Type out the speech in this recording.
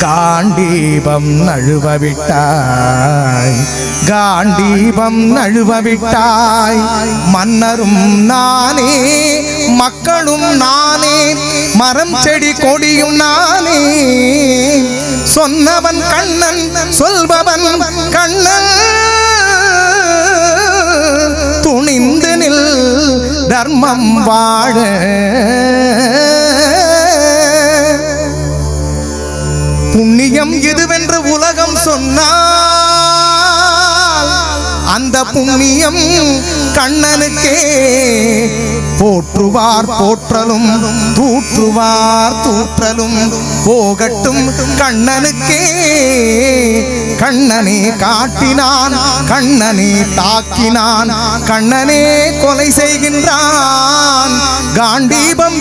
காண்டீபம் நழுவவிட்டாய், காண்டீபம் நழுவவிட்டாய். மன்னரும் நானே, மக்களும் நானே, மரம் செடி கொடியும் நானே. சொன்னவன் கண்ணன், சொல்பவன் கண்ணன். துணிந்து நில் தர்மம் வாழ. புண்ணியம் இதுவென்று உலகம் சொன்னால் அந்த புண்ணியம் கண்ணனுக்கே. போற்றுவார் போற்றலும், தூற்றுவார் தூற்றலும் போகட்டும் கண்ணனுக்கே. கண்ணனே காட்டினான், கண்ணனே தாக்கினான், கண்ணனே கொலை செய்கின்றான். காண்டீபம்